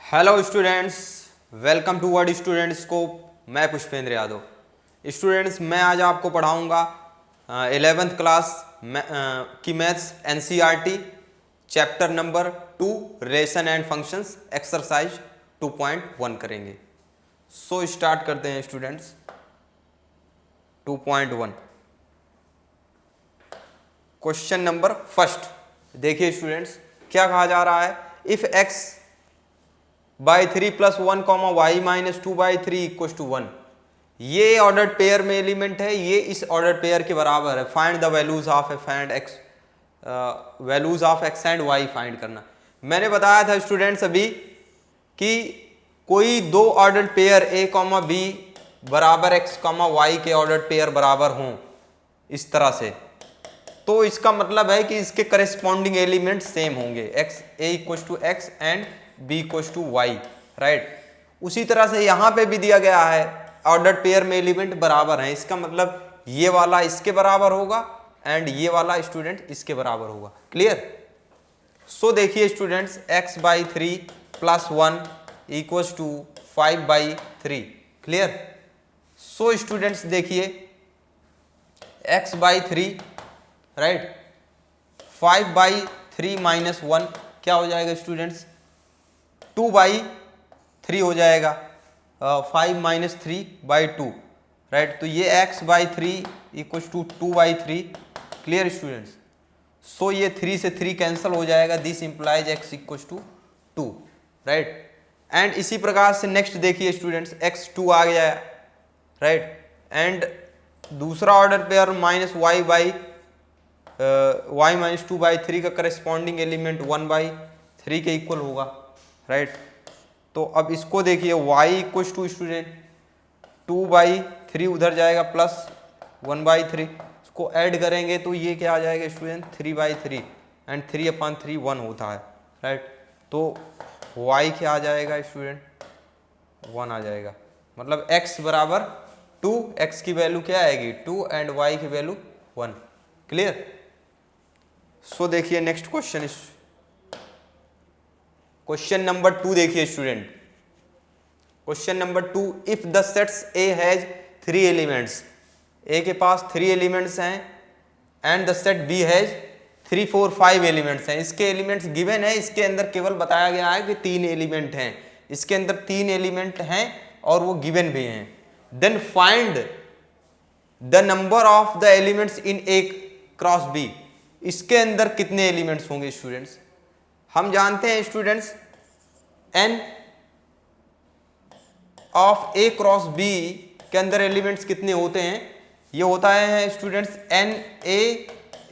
Hello students, welcome to word student scope. मैं Pushpendra Yadav. Students, मैं आज आपको पढ़ाऊंगा 11th क्लास की maths NCERT chapter number 2 relation and functions exercise 2.1 करेंगे। सो स्टार्ट करते हैं स्टूडेंट्स। 2.1 क्वेश्चन नंबर फर्स्ट देखिए स्टूडेंट्स, क्या कहा जा रहा है। If x by 3 plus 1 comma y minus 2 by 3 equal to 1, ये ऑर्डर पेयर में एलिमेंट है, ये इस ऑर्डर पेयर के बराबर है। Find the values of f and x, values of x and y find करना। मैंने बताया था स्टूडेंट्स अभी कि कोई दो order pair a comma b बराबर एक्स कॉमा वाई के ऑर्डर पेयर बराबर हों इस तरह से, तो इसका मतलब है कि इसके करस्पॉन्डिंग एलिमेंट सेम होंगे। X a equal to x and b equal to y, right. उसी तरह से यहाँ पे भी दिया गया है ऑर्डर पेयर में एलिमेंट बराबर हैं, इसका मतलब ये वाला इसके बराबर होगा एंड ये वाला स्टूडेंट इसके बराबर होगा। क्लियर। सो देखिए students, x by 3 plus 1 equal to 5 by 3। Clear. So students देखिए, x by 3 right, 5 by 3 minus 1 क्या हो जाएगा स्टूडेंट्स, 2 बाई 3 हो जाएगा। 5 माइनस 3 बाई 2, राइट। तो ये x by 3 equal to 2 by 3। Clear students. So ये 3 से 3 कैंसिल हो जाएगा, this implies x equal to 2, right. And इसी प्रकार से नेक्स्ट देखिए स्टूडेंट्स, x 2 आ गया है, राइट। एंड दूसरा order pair minus y by y minus 2 by 3 का करस्पॉन्डिंग एलिमेंट 1 बाई 3 के इक्वल होगा, राइट। तो अब इसको देखिए, y equal to student 2 by 3 उधर जाएगा प्लस 1 बाई 3, इसको ऐड करेंगे तो ये क्या आ जाएगा स्टूडेंट, 3 बाई 3 एंड 3/3 1 होता है, राइट। तो y क्या आ जाएगा स्टूडेंट, 1 आ जाएगा। मतलब x बराबर 2, x की वैल्यू क्या आएगी 2 एंड y की वैल्यू 1। क्लियर। सो देखिए नेक्स्ट क्वेश्चन, क्वेश्चन नंबर 2 देखिए student. Question number 2, if the sets A has 3 elements, A के पास 3 एलिमेंट्स हैं and the set B has 3 4 5 elements हैं। इसके एलिमेंट्स गिवन है, इसके अंदर केवल बताया गया है कि 3 एलिमेंट हैं, इसके अंदर 3 एलिमेंट हैं और वो गिवन भी हैं। Then find the number of the elements in A cross b, इसके अंदर कितने एलिमेंट्स होंगे स्टूडेंट्स। हम जानते हैं students n of A cross B के अंदर एलिमेंट्स कितने होते हैं, ये होता है students n a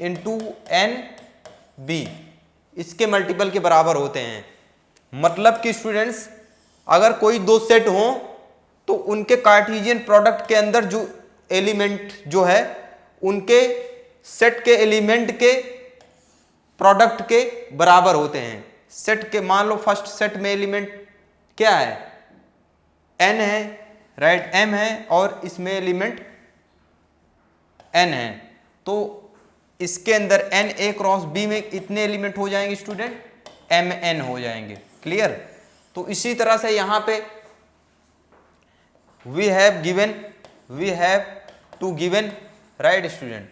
into n b, इसके मल्टीपल के बराबर होते हैं। मतलब कि स्टूडेंट्स अगर कोई दो सेट हो तो उनके कार्टेशियन प्रोडक्ट के अंदर जो एलिमेंट जो है उनके सेट के एलिमेंट के प्रोडक्ट के बराबर होते हैं। सेट के मान लो फर्स्ट सेट में एलिमेंट क्या है, n है, राइट, m है और इसमें एलिमेंट n है, तो इसके अंदर n a क्रॉस b में इतने एलिमेंट हो जाएंगे स्टूडेंट, mn हो जाएंगे। क्लियर। तो इसी तरह से यहां पे we have to given, right student.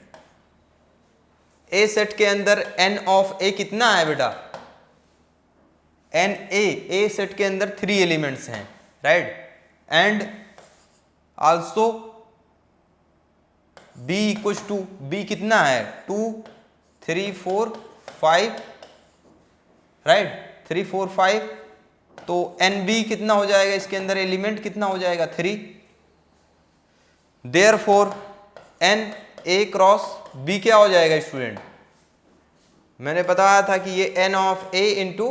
A set के अंदर n ऑफ a कितना है बेटा, n a सेट के अंदर 3 एलिमेंट्स हैं, right. And also b equal to b कितना है 2 3 4 5, राइट, 3 4 5। तो nb कितना हो जाएगा, इसके अंदर एलिमेंट कितना हो जाएगा 3। Therefore n a cross b क्या हो जाएगा स्टूडेंट, मैंने बताया था कि ये n of a into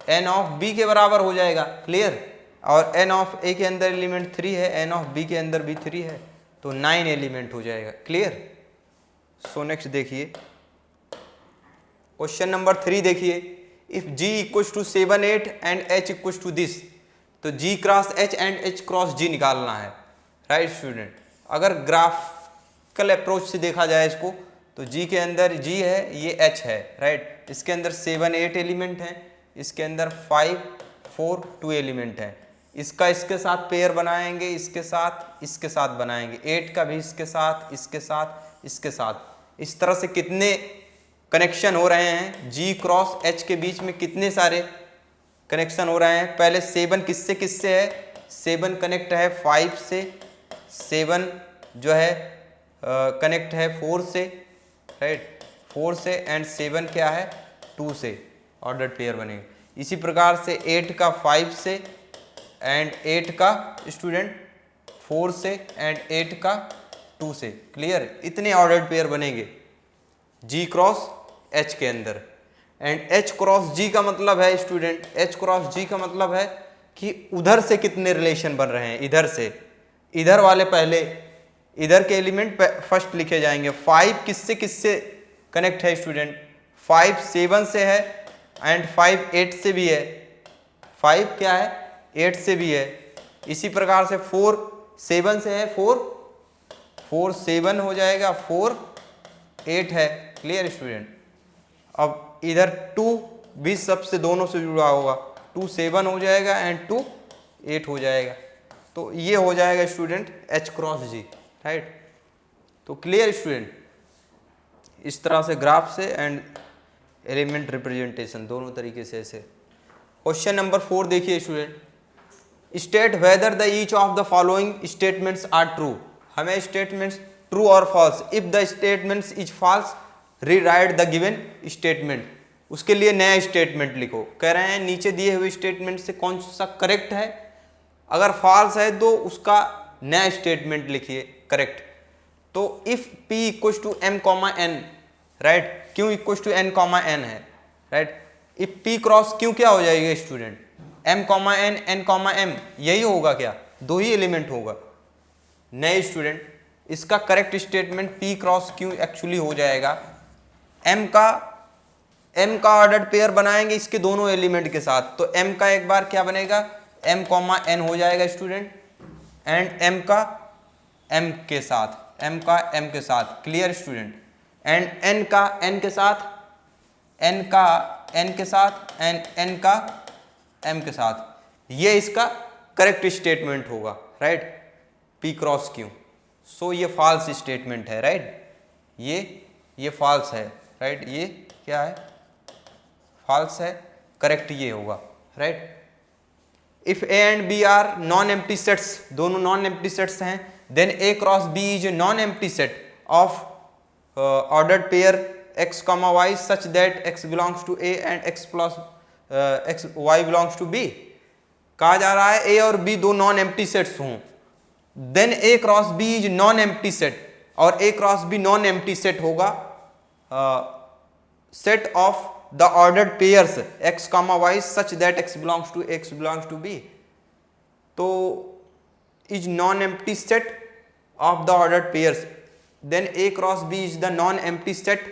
n of b के बराबर हो जाएगा। क्लियर। और n ऑफ a के अंदर एलिमेंट 3 है, n ऑफ b के अंदर भी 3 है, तो 9 एलिमेंट हो जाएगा। क्लियर। सो नेक्स्ट देखिए क्वेश्चन नंबर 3 देखिए, if g equal to 7 8 and h equal to this, तो g cross h and h cross g निकालना है, राइट स्टूडेंट। अगर ग्राफिकल अप्रोच से देखा जाए इसको, तो g के अंदर g है, ये h है, राइट। इसके अंदर 7 8 एलिमेंट हैं, इसके अंदर 5 4 2 एलिमेंट है। इसका इसके साथ पेयर बनाएंगे, इसके साथ बनाएंगे, 8 का भी इसके साथ, इसके साथ। इस तरह से कितने कनेक्शन हो रहे हैं G क्रॉस H के बीच में, कितने सारे कनेक्शन हो रहे हैं। पहले 7 किससे किससे है, 7 कनेक्ट है 5 से, 7 जो है कनेक्ट है 4 से, राइट, 4 से, एंड 7 क्या है 2 से, ऑर्डर्ड पेयर बनेंगे। इसी प्रकार से 8 का 5 से, एंड 8 का स्टूडेंट 4 से, एंड 8 का 2 से। क्लियर, इतने ऑर्डर्ड पेयर बनेंगे G क्रॉस H के अंदर। एंड H क्रॉस G का मतलब है स्टूडेंट, H क्रॉस G का मतलब है कि उधर से कितने रिलेशन बन रहे हैं, इधर से, इधर वाले पहले, इधर के एलिमेंट फर्स्ट लिखे जाएंगे। 5 किससे किससे कनेक्ट है स्टूडेंट, 5 7 से है, एंड 5 8 से भी है, 5 क्या है 8 से भी है। इसी प्रकार से 4 7 से है, 4 7 हो जाएगा, 4 8 है। Clear student. अब इधर 2 भी सबसे दोनों से जुड़ा होगा, 2 7 हो जाएगा एंड 2 8 हो जाएगा। तो ये हो जाएगा student H cross G, right. तो क्लियर स्टूडेंट, इस तरह से ग्राफ से एंड एलिमेंट रिप्रेजेंटेशन दोनों तरीके से ऐसे। क्वेश्चन नंबर 4 देखिए student, state whether the each of the following statements are true. हमें स्टेटमेंट्स ट्रू और false, if the statements is false rewrite the given statement. उसके लिए नया स्टेटमेंट लिखो। कह रहे हैं नीचे दिए हुए स्टेटमेंट से कौन सा करेक्ट है, अगर फॉल्स है तो उसका नया स्टेटमेंट लिखिए करेक्ट। तो if P equals to M comma N, right, Q equals to N comma N है, right. If P cross Q क्या हो जाएगा student, M comma N, N comma M, यही होगा क्या, दो ही एलिमेंट होगा। नए स्टूडेंट, इसका करेक्ट स्टेटमेंट P क्रॉस क्यों एक्चुअली हो जाएगा, M का ऑर्डर्ड पेयर बनाएंगे इसके दोनों एलिमेंट के साथ, तो M का एक बार क्या बनेगा M कॉमा N हो जाएगा स्टूडेंट, एंड M का M के साथ, M का M के साथ। Clear student. एंड N का N के साथ, N का N के साथ, एंड N का M के साथ। ये इसका करेक्ट स्टेटमेंट होगा, right, P cross Q. So ये फॉल्स स्टेटमेंट है, राइट, ये फॉल्स है, राइट, ये क्या है फॉल्स है, करेक्ट ये होगा, right. If A and B are non empty sets, दोनों नॉन एम्प्टी सेट्स हैं, then A cross B is non empty set of ordered pair x, y such that x belongs to A and x plus x y belongs to B। कहा जा रहा है A और B दो non empty sets हों, then A cross B is non empty set, और A cross B non empty set होगा set of the ordered pairs x, y such that x belongs to B। तो is non-empty set of the ordered pairs, then A cross B is the non-empty set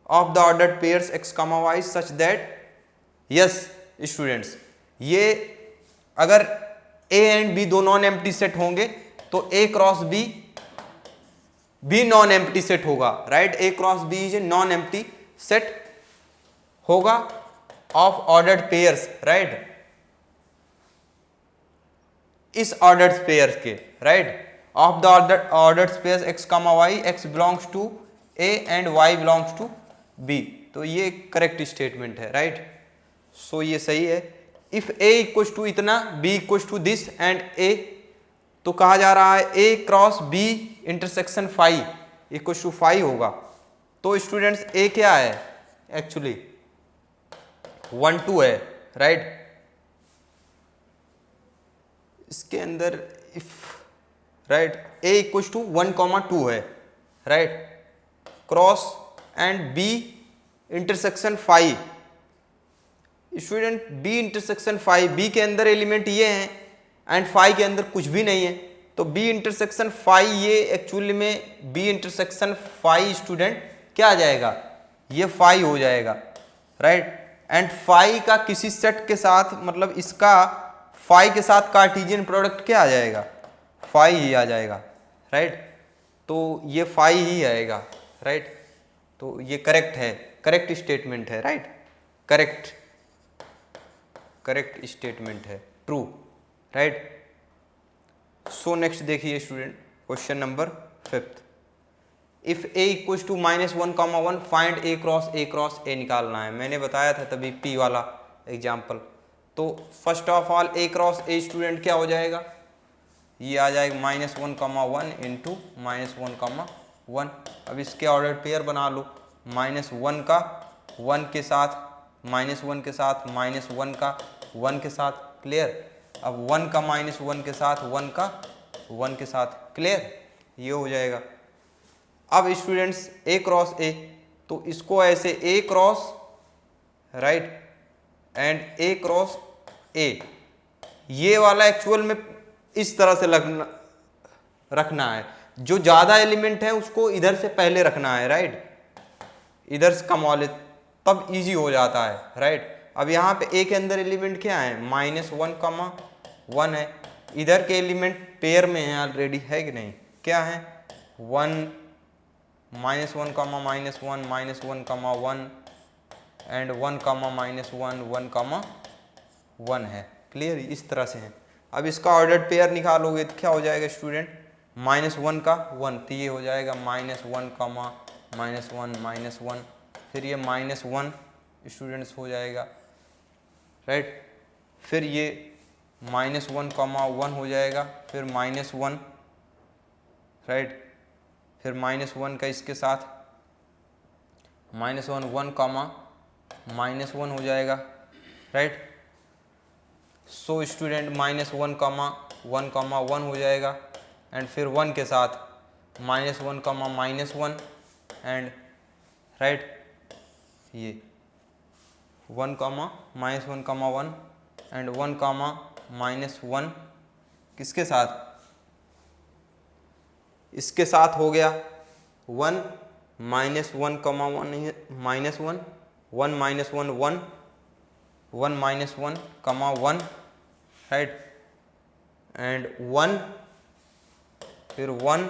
of the ordered pairs x, y such that, yes students, ये अगर A and B दो non empty set होंगे तो A cross B भी non empty set होगा, right. A cross B is a non empty set होगा of ordered pairs, right, इस ordered pairs के, right, of the ordered pairs x, y, x belongs to A and y belongs to B। तो ये correct statement है, right. So ये सही है। If A equals to इतना, B equals to this and A, तो कहा जा रहा है A cross B intersection 5 equals to 5 होगा। तो स्टूडेंट्स A क्या है एक्चुअली 1 2 है, राइट। इसके अंदर if, right, A equals to 1 2 है, right, cross and B intersection 5, student B intersection 5, B के अंदर एलिमेंट ये हैं एंड 5 के अंदर कुछ भी नहीं है, तो B इंटरसेक्शन 5, ये एक्चुअली में B इंटरसेक्शन 5 स्टूडेंट क्या आ जाएगा, ये 5 हो जाएगा, राइट। एंड 5 का किसी सेट के साथ, मतलब इसका 5 के साथ कार्टेशियन प्रोडक्ट क्या आ जाएगा, 5 ही आ जाएगा, राइट। तो ये 5 ही आएगा, राइट। तो ये करेक्ट है, करेक्ट स्टेटमेंट है, राइट, करेक्ट। करेक्ट स्टेटमेंट है, ट्रू, राइट। सो नेक्स्ट देखिए student, question number 5th। If a equal to -1, 1 find a cross a निकालना है। मैंने बताया था तभी पी वाला एग्जाम्पल। तो first of all A cross a student क्या हो जाएगा, ये आ जाएगा -1, 1 इंटू -1, 1। अब इसके ऑर्डर पेयर बना लो, -1 का 1 के साथ, -1 के साथ, -1 का 1 के साथ, क्लियर। अब 1 का -1 के साथ, 1 का 1 के साथ, क्लियर, ये हो जाएगा। अब स्टूडेंट्स ए क्रॉस ए, तो इसको ऐसे A cross right and A cross A, ये वाला एक्चुअल में इस तरह से रखना है। जो ज़्यादा एलिमेंट है उसको इधर से पहले रखना है, राइट, इधर से कम वाले, तब इजी हो जाता है, राइट। अब यहाँ पे ए के अंदर एलिमेंट क्या है, -1, 1 है। इधर के एलिमेंट पेयर में है ऑलरेडी, है कि नहीं, क्या है, 1, -1, -1, -1, 1 एंड 1, -1, 1 है, क्लियर, इस तरह से है। अब इसका ऑर्डर्ड पेयर निकालोगे तो क्या हो जाएगा स्टूडेंट, -1 का 1, तो ये हो जाएगा -1, -1, फिर ये -1 स्टूडेंट्स हो जाएगा, राइट। फिर ये -1, 1 हो जाएगा, फिर -1, राइट, फिर -1 का इसके साथ -1, 1, -1 हो जाएगा, राइट। सो स्टूडेंट -1, 1, 1 हो जाएगा, एंड फिर 1 के साथ -1, -1 एंड राइट, ये 1, -1, 1 एंड 1, -1 किसके साथ, इसके साथ हो गया 1, -1, -1, -1, 1, -1, 1, 1, -1, 1, राइट, एंड 1, फिर 1,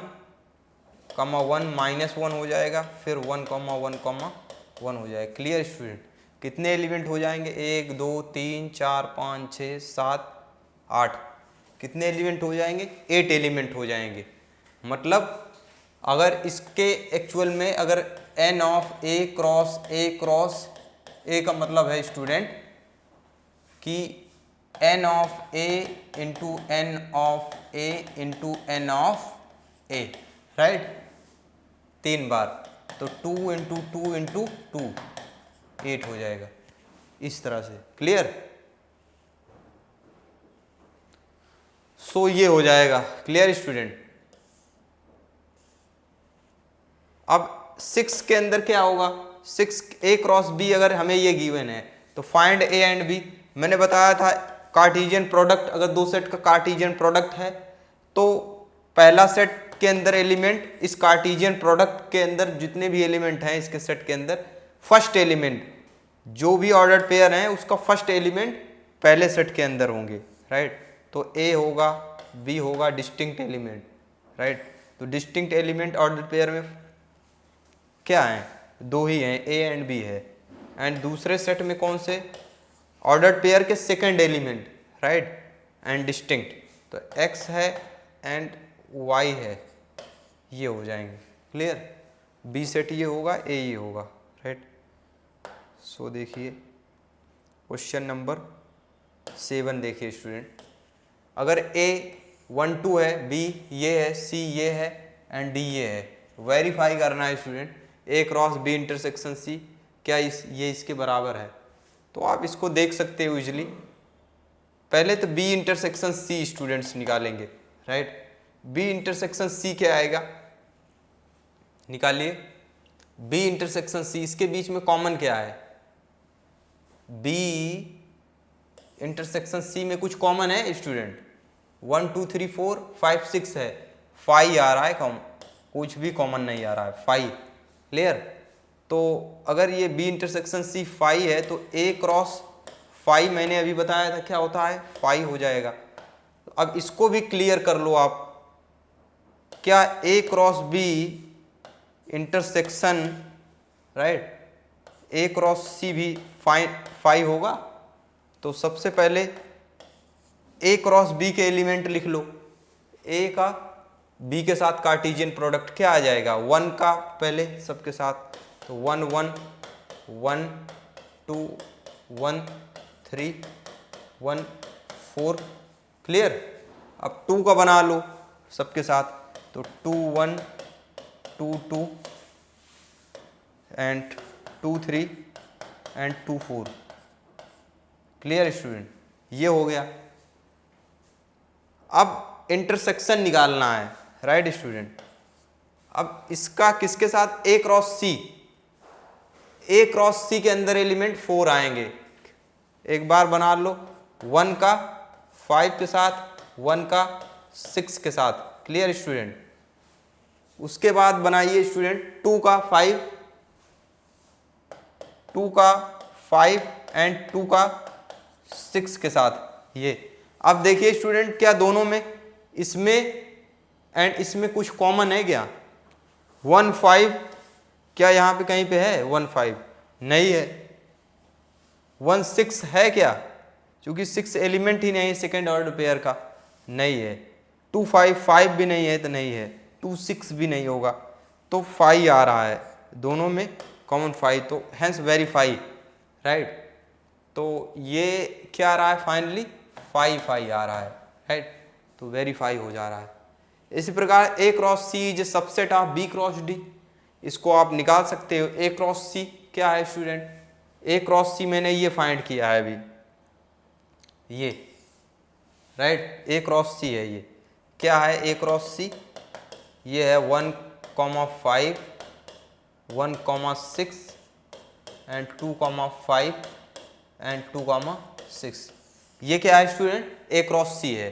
-1, -1 हो जाएगा, फिर 1, 1, 1 हो जाएगा, क्लियर स्टूडेंट। कितने एलिमेंट हो जाएंगे, 1, 2, 3, 4, 5, 6, 7, 8, कितने एलिमेंट हो जाएंगे, 8 एलिमेंट हो जाएंगे। मतलब अगर इसके एक्चुअल में अगर n of a cross a का मतलब है स्टूडेंट कि n of a into n of a into n of a, right, 3 बार, तो 2 इंटू 2 इंटू 2, 8 हो जाएगा, इस तरह से, क्लियर। सो ये हो जाएगा, क्लियर स्टूडेंट। अब 6 के अंदर क्या होगा, 6 a क्रॉस b, अगर हमें ये गिवन है तो फाइंड a एंड b। मैंने बताया था कार्टेशियन प्रोडक्ट, अगर दो सेट का कार्टेशियन प्रोडक्ट है तो पहला सेट के अंदर एलिमेंट, इस कार्टेशियन प्रोडक्ट के अंदर जितने भी एलिमेंट हैं इसके सेट के अंदर, फर्स्ट एलिमेंट जो भी ऑर्डर पेयर है उसका फर्स्ट एलिमेंट पहले सेट के अंदर होंगे, राइट। तो a होगा, b होगा, डिस्टिंक्ट एलिमेंट, राइट। तो डिस्टिंक्ट एलिमेंट ऑर्डर पेयर में क्या है, 2 ही हैं, a एंड b है। एंड दूसरे सेट में कौन से, ऑर्डर पेयर के second element, right, and distinct, तो x है एंड y है, ये हो जाएंगे, क्लियर। b सेट ये होगा, a ये होगा, राइट। सो देखिए क्वेश्चन नंबर 7 देखिए स्टूडेंट, अगर a 1, 2 है, b ये है, c ये है एंड d ये है, वेरीफाई करना है student a cross b intersection c क्या ये इसके बराबर है। तो आप इसको देख सकते हो इजिली। पहले तो b इंटरसेक्शन c स्टूडेंट्स निकालेंगे, राइट। b इंटरसेक्शन c क्या आएगा, निकालिए, b इंटरसेक्शन c, इसके बीच में कॉमन क्या है, b इंटरसेक्शन c में कुछ कॉमन है स्टूडेंट, 1, 2, 3, 4, 5, 6 है, 5 आ रहा है, कुछ भी कॉमन नहीं आ रहा है, 5, क्लियर। तो अगर ये b इंटरसेक्शन c 5 है तो a क्रॉस 5 मैंने अभी बताया था क्या होता है, 5 हो जाएगा। अब इसको भी क्लियर कर लो आप, क्या a cross b intersection, right, a cross c भी 5 होगा, तो सबसे पहले ए क्रॉस बी के एलिमेंट लिख लो। ए का बी के साथ कार्टेशियन प्रोडक्ट क्या आ जाएगा, 1 का पहले सबके साथ, तो 1 1 1 2 1 3 1 4, क्लियर। अब 2 का बना लो सबके साथ, तो 2 1 2 2 एंड 2 3 एंड 2 4, क्लियर स्टूडेंट, ये हो गया। अब इंटरसेक्शन निकालना है, राइट स्टूडेंट। अब इसका किसके साथ, ए क्रॉस सी, ए क्रॉस सी के अंदर एलिमेंट 4 आएंगे। एक बार बना लो, 1 का 5 के साथ, 1 का 6 के साथ, क्लियर स्टूडेंट। उसके बाद बनाइए स्टूडेंट 2 का 5, 2 का 5 एंड 2 का 6 के साथ ये। अब देखिए स्टूडेंट, क्या दोनों में, इसमें एंड इसमें कुछ कॉमन है क्या, 1 5, क्या यहाँ पे कहीं पे है 1 5, नहीं है। 1 6 है क्या, क्योंकि 6 एलिमेंट ही नहीं है सेकेंड ऑर्डर पेयर का, नहीं है। 2 5 5 भी नहीं है तो नहीं है, 2 6 भी नहीं होगा, तो 5 आ रहा है दोनों में कॉमन 5, तो हैंस वेरीफाई, राइट। तो ये क्या आ रहा है फाइनली, 5 5 आ रहा है, राइट, तो वेरीफाई हो जा रहा है। इसी प्रकार A cross C is subset of B cross D, इसको आप निकाल सकते हो। ए क्रॉस सी क्या है स्टूडेंट, ए क्रॉस सी मैंने ये फाइंड किया है अभी, ये राइट, ए क्रॉस सी है। ये क्या है ए क्रॉस सी, ये है 1 5 1 6 एंड 2 5 एंड 2 6, ये क्या है स्टूडेंट, ए क्रॉस सी है।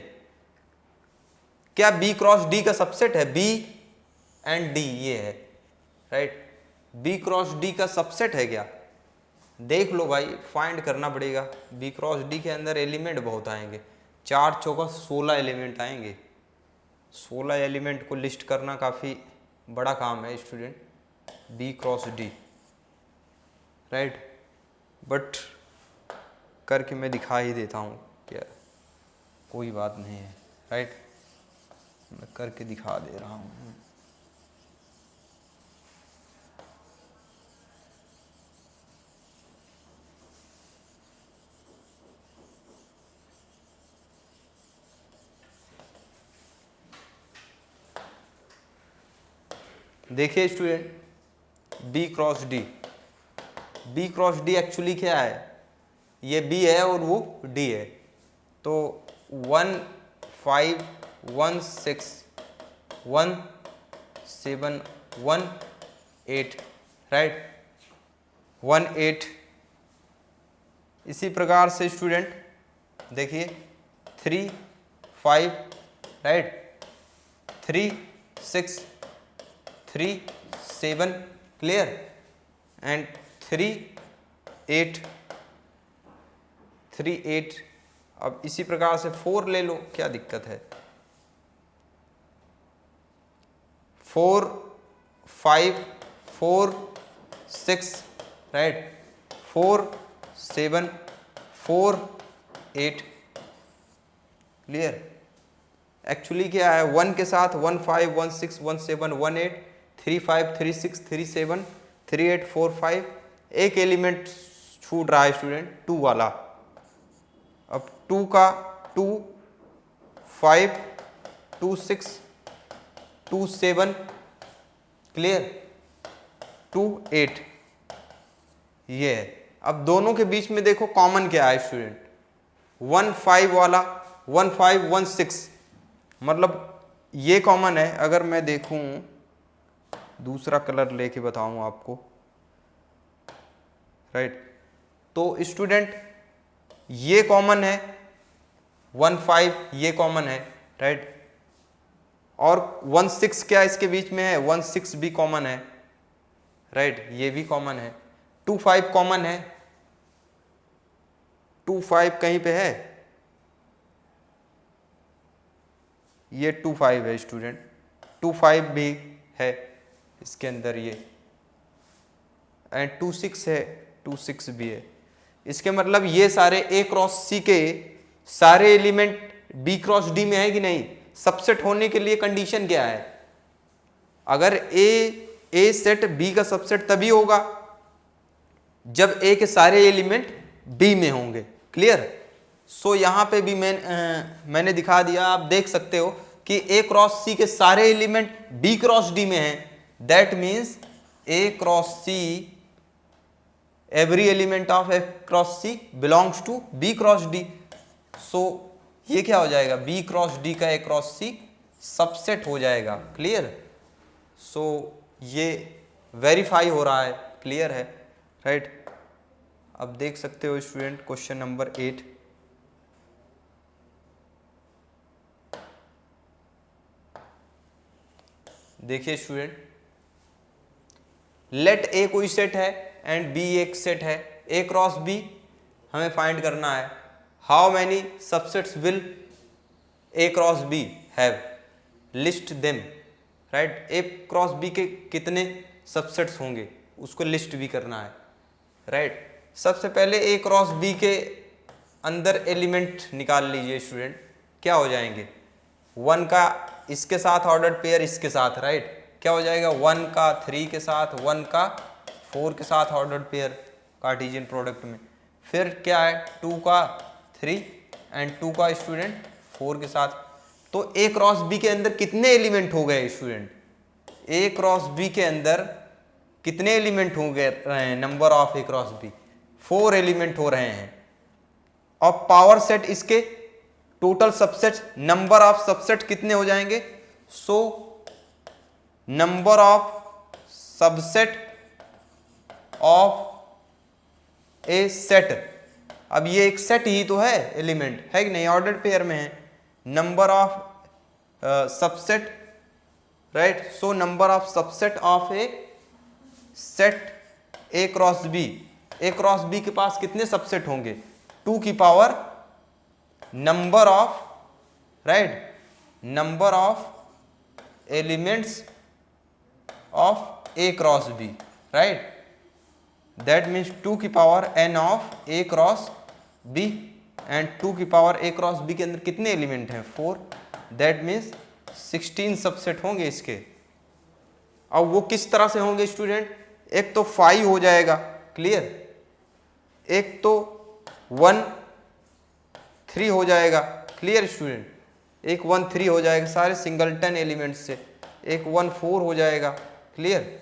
क्या बी क्रॉस डी का सबसेट है, बी एंड डी ये है, राइट, बी क्रॉस डी का सबसेट है क्या, देख लो भाई, फाइंड करना पड़ेगा। बी क्रॉस डी के अंदर एलिमेंट बहुत आएंगे, 4 चौका 16 एलिमेंट आएंगे। 16 एलिमेंट को लिस्ट करना काफ़ी बड़ा काम है student, b cross d, right, but करके मैं दिखा ही देता हूँ, क्या कोई बात नहीं है, राइट, मैं करके दिखा दे रहा हूँ। देखिए student, b cross d, b cross d actually क्या है, ये बी है और वो डी है, तो 1 5 1 6 1 7 1 8, राइट, 1 8। इसी प्रकार से स्टूडेंट देखिए 3 5, राइट, 3 6 3 7, क्लियर, एंड 3 8 3 8। अब इसी प्रकार से 4 ले लो, क्या दिक्कत है, 4 5 4 6, राइट, 4 7 4 8, क्लियर। एक्चुअली क्या है, 1 के साथ 1 5 1 6 1 7 1 8 3 5 3 6 3 7 3 8 4 5, एक एलिमेंट छूट रहा है स्टूडेंट, 2 वाला। अब 2 का 2 5 2 6 2 7, क्लियर, 2 8, ये है। अब दोनों के बीच में देखो कॉमन क्या है स्टूडेंट, 1 5 वाला 1 5 1 6, मतलब ये कॉमन है। अगर मैं देखूं, दूसरा कलर लेके बताऊं आपको, राइट, तो स्टूडेंट ये कॉमन है, 1 5 ये कॉमन है, राइट, और 1 6 क्या इसके बीच में है, 1 6 भी कॉमन है, राइट, ये भी कॉमन है। 2 5 कॉमन है, 2 5 कहीं पे है, ये 2 5 है स्टूडेंट, 2 5 भी है इसके अंदर ये, एंड 2 6 है, 2 6 भी है। इसके मतलब ये सारे ए क्रॉस सी के सारे एलिमेंट बी क्रॉस डी में है कि नहीं। सबसेट होने के लिए कंडीशन क्या है, अगर ए सेट बी का सबसेट तभी होगा जब ए के सारे एलिमेंट बी में होंगे। क्लियर। सो यहां पे भी मैंने दिखा दिया, आप देख सकते हो कि ए क्रॉस सी के सारे एलिमेंट बी क्रॉस डी में हैं। That means A cross C, every element of A cross C belongs to B cross D. So ये क्या हो जाएगा, बी क्रॉस डी का ए क्रॉस सी सबसेट हो जाएगा। क्लियर। सो ये वेरीफाई हो रहा है, क्लियर है, राइट। अब देख सकते हो स्टूडेंट क्वेश्चन नंबर 8। देखिए स्टूडेंट, लेट ए कोई सेट है एंड बी एक सेट है, ए क्रॉस बी हमें फाइंड करना है। How many subsets will A cross B have, list them, right. A cross B के कितने सबसेट्स होंगे उसको लिस्ट भी करना है, राइट। सबसे पहले ए क्रॉस बी के अंदर एलिमेंट निकाल लीजिए स्टूडेंट, क्या हो जाएंगे, 1 का इसके साथ ऑर्डर्ड पेयर इसके साथ, राइट। क्या हो जाएगा, 1 का 3 के साथ, 1 का 4 के साथ ऑर्डर्ड पेयर कार्टेशियन प्रोडक्ट में। फिर क्या है, 2 का 3 एंड 2 का स्टूडेंट 4 के साथ। तो ए क्रॉस बी के अंदर कितने एलिमेंट हो गए स्टूडेंट, ए क्रॉस बी के अंदर कितने एलिमेंट हो गए रहे हैं, number of A cross B 4 element हो रहे हैं। और पावर सेट इसके total subset, number of subset कितने हो जाएंगे, so number of subset of a set. अब ये एक सेट ही तो है, एलिमेंट है कि नहीं, ऑर्डर्ड पेयर में है। Number of subset, right. So number of subset of a set A cross B, A cross B के पास कितने सबसेट होंगे, 2 की power number of, right, number of elements of A cross B, right. That means 2 की power n of A cross B and 2 की power ए cross B के अंदर कितने एलिमेंट हैं, 4। दैट मीन्स 16 सबसेट होंगे इसके। अब वो किस तरह से होंगे स्टूडेंट, एक तो 5 हो जाएगा, क्लियर, एक तो 1 3 हो जाएगा, क्लियर स्टूडेंट, एक 1 3 हो जाएगा सारे सिंगलटन एलिमेंट से, एक 1 4 हो जाएगा, क्लियर,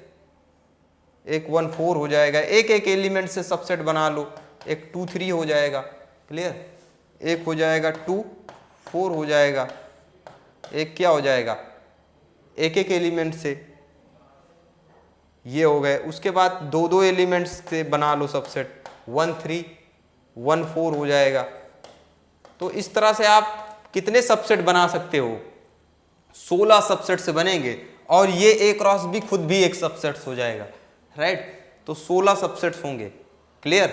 एक 1 4 हो जाएगा, एक एक एलिमेंट से सबसेट बना लो, एक 2 3 हो जाएगा, क्लियर, एक हो जाएगा 2 4 हो जाएगा, एक क्या हो जाएगा, एक एक एलिमेंट से, ये हो गए। उसके बाद 2 2 एलिमेंट्स से बना लो सबसेट, 1 3 1 4 हो जाएगा। तो इस तरह से आप कितने सबसेट बना सकते हो, 16 सबसेट से बनेंगे। और ये ए क्रॉस बी खुद भी एक सबसेट हो जाएगा, राइट। तो 16 सबसेट्स होंगे, क्लियर।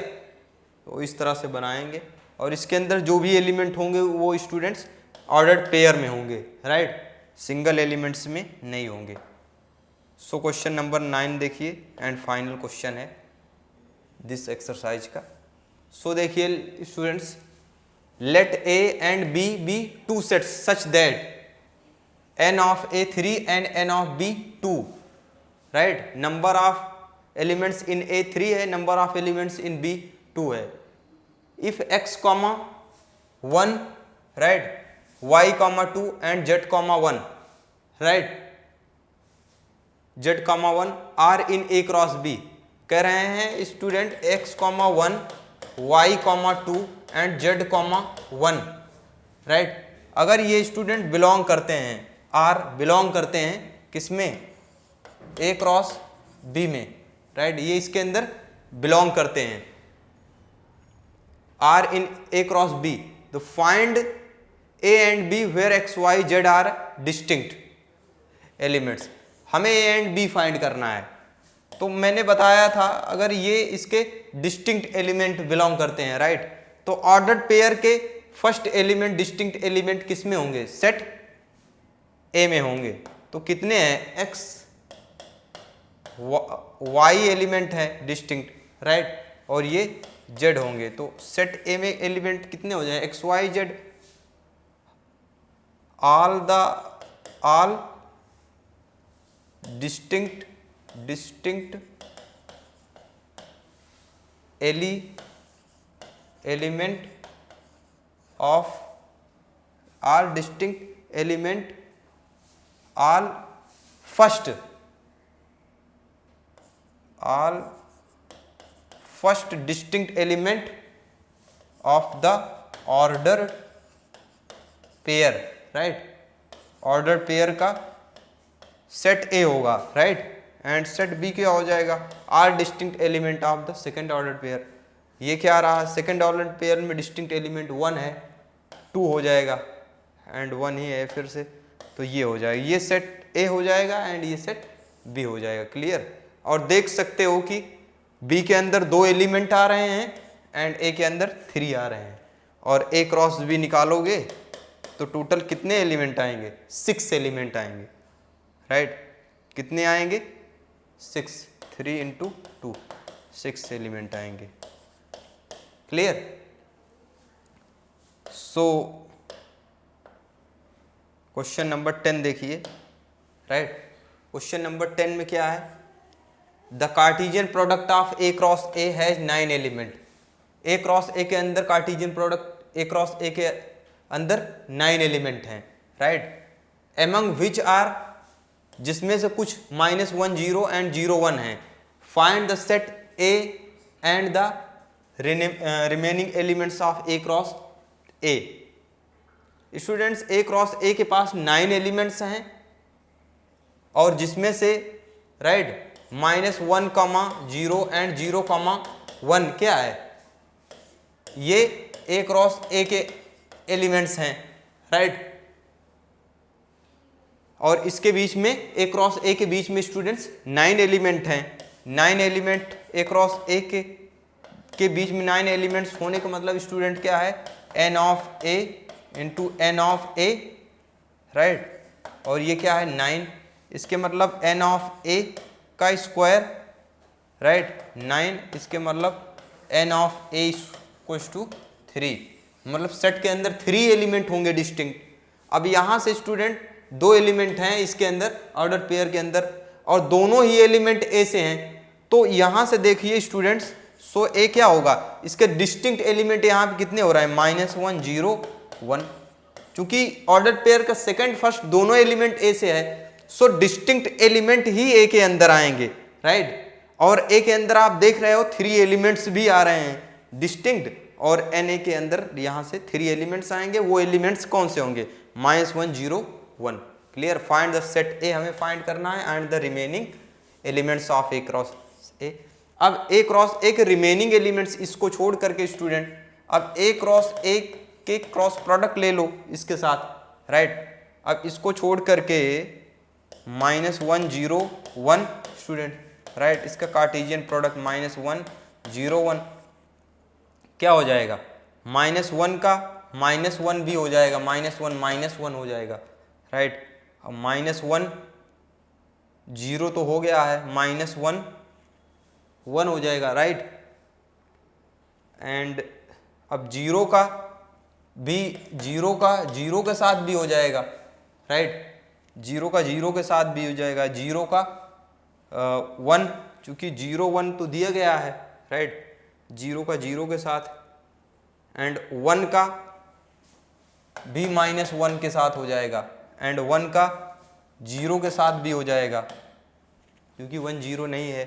तो इस तरह से बनाएंगे और इसके अंदर जो भी एलिमेंट होंगे वो स्टूडेंट्स ऑर्डर्ड पेयर में होंगे, राइट, सिंगल एलिमेंट्स में नहीं होंगे। सो क्वेश्चन नंबर 9 देखिए एंड फाइनल क्वेश्चन है दिस एक्सरसाइज का। सो देखिए students, let A and B be 2 sets such that n of A 3 and n of b 2, right. Number of elements in A 3 है, number of elements in b 2 है। If x, 1, right, y, 2 and z, 1, right, z, 1 are in A cross B. कह रहे हैं student x, 1, y, 2 and z, 1, right. अगर ये student belong करते हैं, are belong करते हैं किसमें, ए क्रॉस बी में, राइट, ये इसके अंदर बिलोंग करते हैं, are in A cross B. तो find A and B where X Y Z are distinct elements. हमें ए एंड बी फाइंड करना है। तो मैंने बताया था अगर ये इसके डिस्टिंक्ट एलिमेंट बिलोंग करते हैं, राइट, तो ऑर्डर्ड पेयर के फर्स्ट एलिमेंट डिस्टिंक्ट एलिमेंट किस में होंगे, सेट ए में होंगे। तो कितने हैं, एक्स वाई एलिमेंट है डिस्टिंक्ट, राइट, और ये जेड होंगे। तो सेट ए में एलिमेंट कितने हो जाए, X Y Z, all distinct element of all distinct element all first distinct element of the order pair, right. Order pair का सेट ए होगा, राइट, एंड सेट बी क्या हो जाएगा, are distinct element of the second order pair. ये क्या रहा, second order pair में distinct element 1 है, 2 हो जाएगा एंड 1 ही है फिर से, तो ये हो जाएगा, ये सेट ए हो जाएगा एंड ये सेट बी हो जाएगा। क्लियर। और देख सकते हो कि बी के अंदर 2 एलिमेंट आ रहे हैं एंड ए के अंदर 3 आ रहे हैं, और ए क्रॉस बी निकालोगे तो टोटल कितने एलिमेंट आएंगे, 6 एलिमेंट आएंगे, राइट। कितने आएंगे, 6, 3 × 2, 6 एलिमेंट आएंगे। क्लियर। सो क्वेश्चन नंबर 10 देखिए, राइट। क्वेश्चन नंबर 10 में क्या है, the Cartesian product of A cross A has 9 element. A cross ए के अंदर कार्टेशियन प्रोडक्ट ए क्रॉस ए के अंदर 9 एलिमेंट हैं, राइट। एमंग विच आर, जिसमें से कुछ -1 0 एंड 0 1 हैं। Find the set A and the remaining elements of A cross A. Students, A cross ए के पास 9 एलिमेंट्स हैं और जिसमें से, राइट, -1, 0 एंड 0, 1 क्या है, ये ए क्रॉस ए के एलिमेंट्स हैं, राइट। और इसके बीच में, ए क्रॉस ए के बीच में स्टूडेंट्स 9 एलिमेंट हैं। 9 एलिमेंट ए क्रॉस ए के बीच में 9 एलिमेंट्स होने का मतलब स्टूडेंट क्या है, n of a into n of a, right. और ये क्या है, 9, इसके मतलब n ऑफ a का स्क्वायर, राइट, 9, इसके मतलब n ऑफ a = 3, मतलब सेट के अंदर 3 एलिमेंट होंगे डिस्टिंक्ट। अब यहाँ से स्टूडेंट 2 एलिमेंट हैं इसके अंदर, ऑर्डर पेयर के अंदर, और दोनों ही एलिमेंट ए से हैं। तो यहाँ से देखिए स्टूडेंट्स, सो ए क्या होगा, इसके डिस्टिंक्ट एलिमेंट यहाँ पे कितने हो रहा है, -1 0 1। चूंकि ऑर्डर पेयर का सेकंड फर्स्ट दोनों एलिमेंट ए से है, सो डिस्टिंक्ट एलिमेंट ही ए के अंदर आएंगे, राइट। और ए के अंदर आप देख रहे हो 3 एलिमेंट्स भी आ रहे हैं डिस्टिंक्ट, और एन ए के अंदर यहाँ से 3 एलिमेंट्स आएंगे। वो एलिमेंट्स कौन से होंगे, -1 0 1। क्लियर। फाइंड द सेट ए हमें फाइंड करना है and the remaining elements of A cross ए। अब ए क्रॉस ए के रिमेनिंग एलिमेंट्स, इसको छोड़ करके स्टूडेंट, अब ए क्रॉस ए के क्रॉस प्रोडक्ट ले लो इसके साथ, राइट। अब इसको छोड़ करके -1 0 1 स्टूडेंट, राइट, इसका कार्टेशियन प्रोडक्ट -1 0 1 क्या हो जाएगा, -1 का -1 भी हो जाएगा, -1 हो जाएगा, राइट। अब -1 0 तो हो गया है, -1 1 हो जाएगा, राइट। एंड अब 0 का भी 0 के साथ भी हो जाएगा, राइट। 0 का 0 के साथ भी हो जाएगा, 0 का 1, चूंकि 0 1 तो दिया गया है, राइट। 0 का 0 के साथ, एंड 1 का भी -1 के साथ हो जाएगा, एंड 1 का 0 के साथ भी हो जाएगा, क्योंकि 1 0 नहीं है,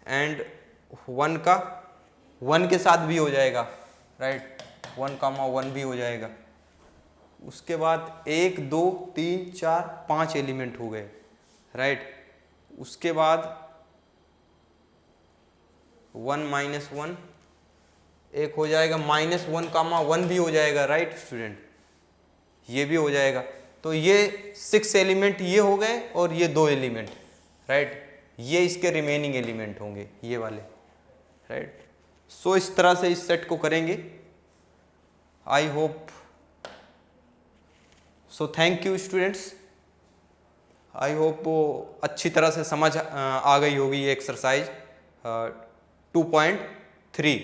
एंड 1 का 1 के साथ भी हो जाएगा, राइट, 1, 1 भी हो जाएगा। उसके बाद 1 2 3 4 5 एलिमेंट हो गए, राइट। उसके बाद 1 -1 एक हो जाएगा, -1, 1 भी हो जाएगा, राइट स्टूडेंट, ये भी हो जाएगा। तो ये 6 एलिमेंट ये हो गए और ये 2 एलिमेंट, राइट, ये इसके रिमेनिंग एलिमेंट होंगे, ये वाले, राइट। सो इस तरह से इस सेट को करेंगे। I hope so, thank you students. I hope अच्छी तरह से समझ आ गई होगी ये exercise 2.3।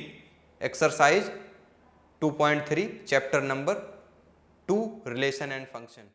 Exercise 2.3 chapter number 2 relation and function.